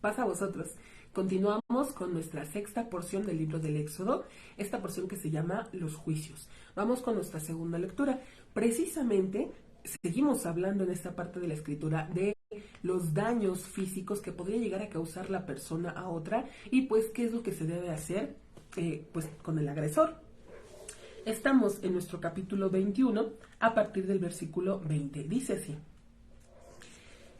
Pasa a vosotros. Continuamos con nuestra sexta porción del libro del Éxodo, esta porción que se llama Los Juicios. Vamos con nuestra segunda lectura. Precisamente seguimos hablando en esta parte de la escritura de los daños físicos que podría llegar a causar la persona a otra y pues qué es lo que se debe hacer pues con el agresor. Estamos en nuestro capítulo 21 a partir del versículo 20. Dice así: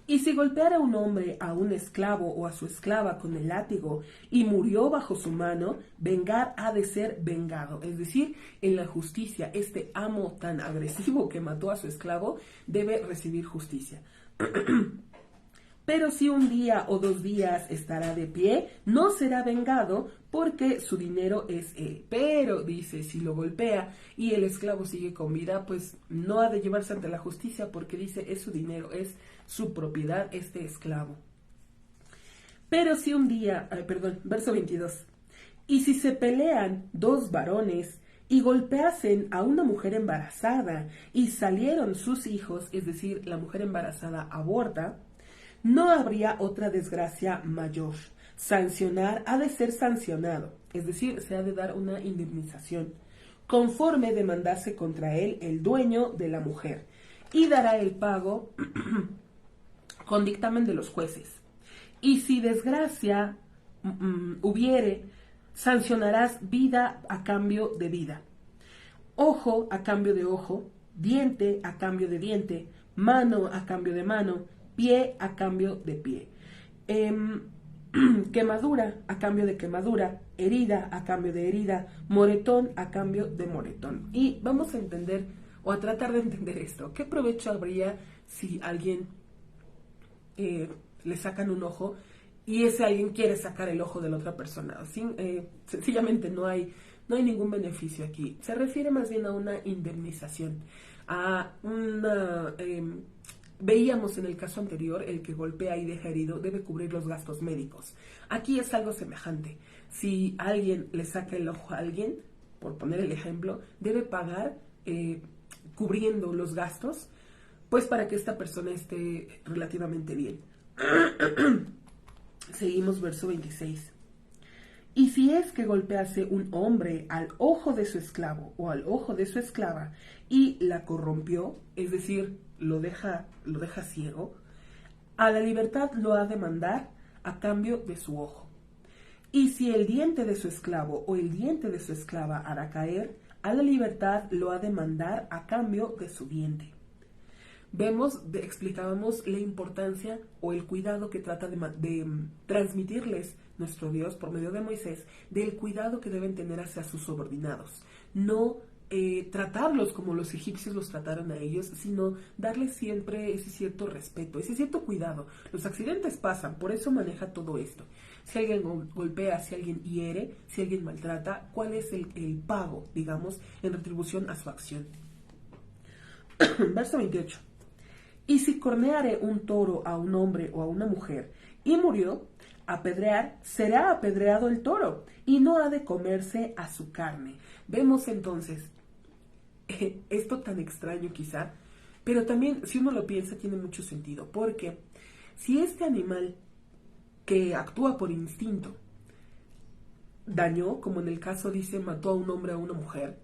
y si golpeara un hombre a un esclavo o a su esclava con el látigo y murió bajo su mano, vengar ha de ser vengado. Es decir, en la justicia, este amo tan agresivo que mató a su esclavo debe recibir justicia. Pero si un día o 2 días estará de pie, no será vengado porque su dinero es él. Pero, dice, si lo golpea y el esclavo sigue con vida, pues no ha de llevarse ante la justicia porque dice, es su dinero, es su propiedad este esclavo. Pero si un día, verso 22, y si se pelean 2 varones y golpeasen a una mujer embarazada y salieron sus hijos, es decir, la mujer embarazada aborta, no habría otra desgracia mayor. Sancionar ha de ser sancionado, es decir, se ha de dar una indemnización, conforme demandase contra él el dueño de la mujer, y dará el pago con dictamen de los jueces. Y si desgracia hubiere, sancionarás vida a cambio de vida, ojo a cambio de ojo, diente a cambio de diente, mano a cambio de mano, pie a cambio de pie, quemadura a cambio de quemadura, herida a cambio de herida, moretón a cambio de moretón. Y vamos a entender, o a tratar de entender esto. ¿Qué provecho habría si alguien le sacan un ojo y ese alguien quiere sacar el ojo de la otra persona? Sencillamente no hay ningún beneficio aquí. Se refiere más bien a una indemnización, a una... veíamos en el caso anterior, el que golpea y deja herido debe cubrir los gastos médicos. Aquí es algo semejante. Si alguien le saca el ojo a alguien, por poner el ejemplo, debe pagar cubriendo los gastos, pues para que esta persona esté relativamente bien. Seguimos verso 26. Y si es que golpease un hombre al ojo de su esclavo o al ojo de su esclava y la corrompió, es decir, lo deja ciego, a la libertad lo ha de mandar a cambio de su ojo. Y si el diente de su esclavo o el diente de su esclava hará caer, a la libertad lo ha de mandar a cambio de su diente. Explicábamos la importancia o el cuidado que trata de transmitirles nuestro Dios por medio de Moisés, del cuidado que deben tener hacia sus subordinados. No tratarlos como los egipcios los trataron a ellos, sino darles siempre ese cierto respeto, ese cierto cuidado. Los accidentes pasan, por eso maneja todo esto. Si alguien golpea, si alguien hiere, si alguien maltrata, ¿cuál es el pago, digamos, en retribución a su acción? Verso 28. Y si corneare un toro a un hombre o a una mujer y murió, apedrear, será apedreado el toro y no ha de comerse a su carne. Vemos entonces esto tan extraño quizá, pero también si uno lo piensa tiene mucho sentido, porque si este animal que actúa por instinto dañó, como en el caso dice, mató a un hombre o a una mujer,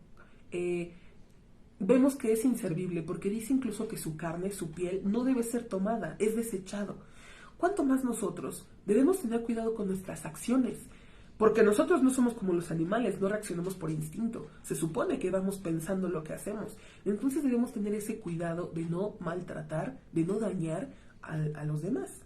vemos que es inservible, porque dice incluso que su carne, su piel, no debe ser tomada, es desechado. ¿Cuánto más nosotros debemos tener cuidado con nuestras acciones? Porque nosotros no somos como los animales, no reaccionamos por instinto. Se supone que vamos pensando lo que hacemos. Entonces debemos tener ese cuidado de no maltratar, de no dañar a los demás.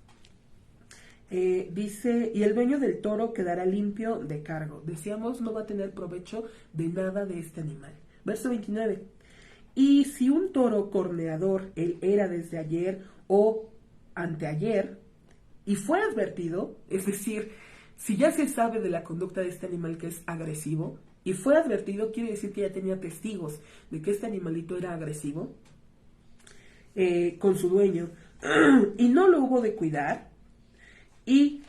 Dice, y el dueño del toro quedará limpio de cargo. Decíamos, no va a tener provecho de nada de este animal. Verso 29. Y si un toro corneador él era desde ayer o anteayer y fue advertido, es decir, si ya se sabe de la conducta de este animal que es agresivo y fue advertido, quiere decir que ya tenía testigos de que este animalito era agresivo con su dueño y no lo hubo de cuidar y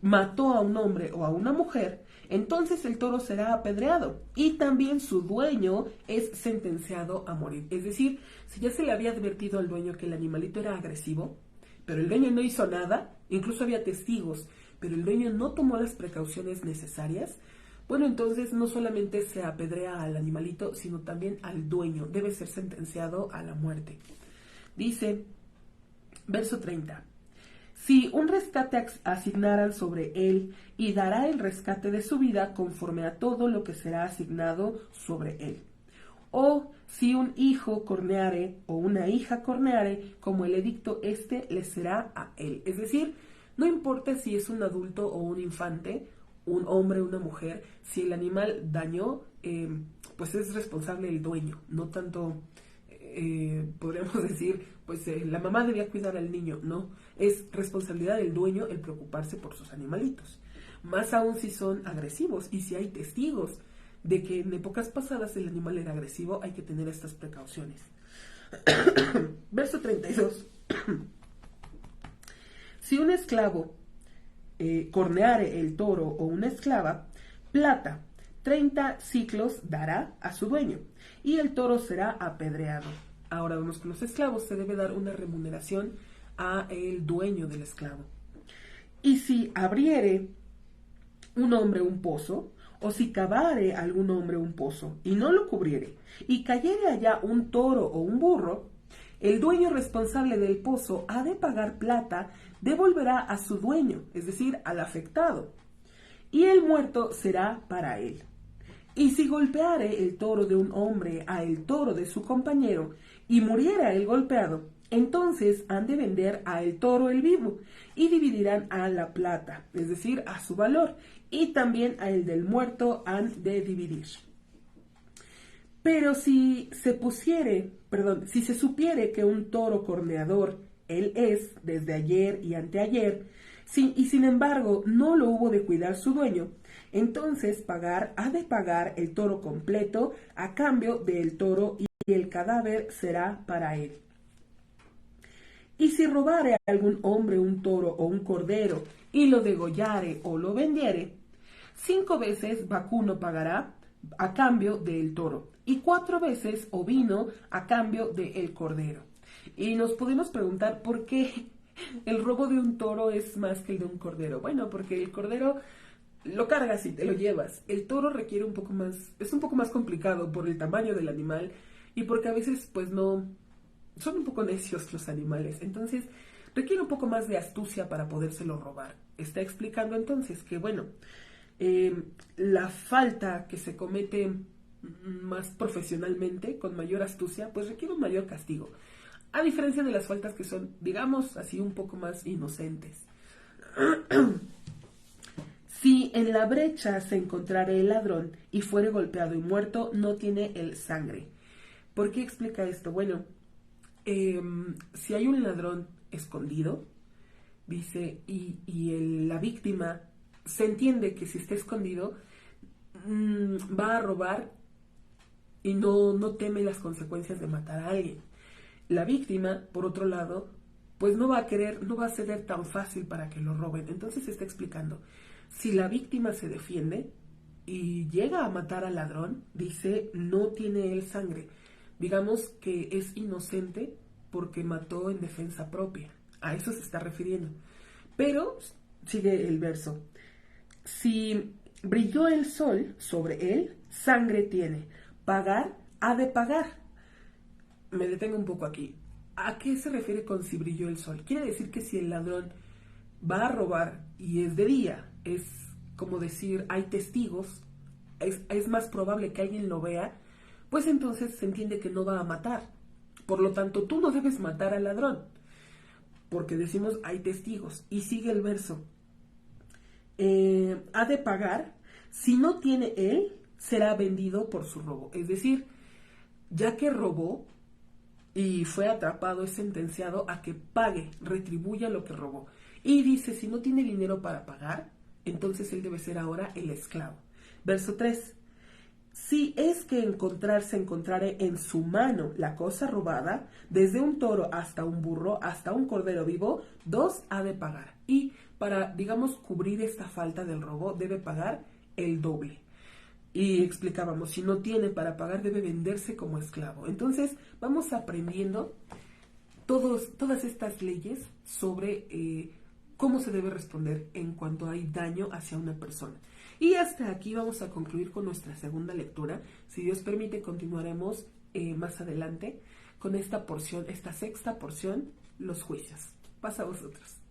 mató a un hombre o a una mujer, entonces el toro será apedreado y también su dueño es sentenciado a morir. Es decir, si ya se le había advertido al dueño que el animalito era agresivo, pero el dueño no hizo nada, incluso había testigos, pero el dueño no tomó las precauciones necesarias, bueno, entonces no solamente se apedrea al animalito, sino también al dueño. Debe ser sentenciado a la muerte. Dice, verso 30. Si un rescate asignaran sobre él, y dará el rescate de su vida conforme a todo lo que será asignado sobre él. O si un hijo corneare o una hija corneare, como el edicto le será a él. Es decir, no importa si es un adulto o un infante, un hombre o una mujer, si el animal dañó, pues es responsable el dueño, no tanto, podríamos decir, pues la mamá debía cuidar al niño, no, es responsabilidad del dueño el preocuparse por sus animalitos, más aún si son agresivos y si hay testigos de que en épocas pasadas el animal era agresivo, hay que tener estas precauciones. Verso 32. Si un esclavo corneare el toro o una esclava, plata, 30 siclos dará a su dueño, y el toro será apedreado. Ahora vamos con los esclavos, se debe dar una remuneración a el dueño del esclavo. Y si abriere un hombre un pozo, o si cavare algún hombre un pozo, y no lo cubriere, y cayere allá un toro o un burro, el dueño responsable del pozo ha de pagar plata, devolverá a su dueño, es decir, al afectado, y el muerto será para él. Y si golpeare el toro de un hombre a el toro de su compañero, y muriera el golpeado, entonces han de vender a el toro el vivo, y dividirán a la plata, es decir, a su valor, y también a el del muerto han de dividir. Pero si se supiere que un toro corneador él es desde ayer y anteayer, y sin embargo no lo hubo de cuidar su dueño, entonces ha de pagar el toro completo a cambio del toro, y el cadáver será para él. Y si robare a algún hombre un toro o un cordero, y lo degollare o lo vendiere, 5 veces vacuno pagará a cambio del toro, y 4 veces ovino a cambio del cordero. Y nos podemos preguntar por qué el robo de un toro es más que el de un cordero. Bueno, porque el cordero lo cargas y te lo llevas. El toro requiere un poco más, es un poco más complicado por el tamaño del animal y porque a veces pues no, son un poco necios los animales. Entonces requiere un poco más de astucia para podérselo robar. Está explicando entonces que bueno, la falta que se comete más profesionalmente, con mayor astucia, pues requiere un mayor castigo. A diferencia de las faltas que son, digamos, así un poco más inocentes. Si en la brecha se encontrare el ladrón y fuere golpeado y muerto, no tiene el sangre. ¿Por qué explica esto? Bueno, si hay un ladrón escondido, dice, y la víctima se entiende que si está escondido, va a robar y no teme las consecuencias de matar a alguien. La víctima, por otro lado, pues no va a ceder tan fácil para que lo roben. Entonces se está explicando, si la víctima se defiende y llega a matar al ladrón, dice, no tiene él sangre. Digamos que es inocente porque mató en defensa propia. A eso se está refiriendo. Pero, sigue el verso, si brilló el sol sobre él, sangre tiene. Pagar, ha de pagar. Me detengo un poco aquí. ¿A qué se refiere con si brilló el sol? Quiere decir que si el ladrón va a robar y es de día, es como decir, hay testigos, es más probable que alguien lo vea, pues entonces se entiende que no va a matar. Por lo tanto, tú no debes matar al ladrón, porque decimos hay testigos. Y sigue el verso. Ha de pagar, si no tiene él, será vendido por su robo. Es decir, ya que robó y fue atrapado, es sentenciado a que pague, retribuya lo que robó. Y dice, si no tiene dinero para pagar, entonces él debe ser ahora el esclavo. Verso 3. Si es que encontrare en su mano la cosa robada, desde un toro hasta un burro, hasta un cordero vivo, 2 ha de pagar. Y para, digamos, cubrir esta falta del robo, debe pagar el doble. Y explicábamos, si no tiene para pagar, debe venderse como esclavo. Entonces, vamos aprendiendo todas estas leyes sobre cómo se debe responder en cuanto hay daño hacia una persona. Y hasta aquí vamos a concluir con nuestra segunda lectura. Si Dios permite, continuaremos más adelante con esta porción, esta sexta porción, los juicios. Pasa a vosotros.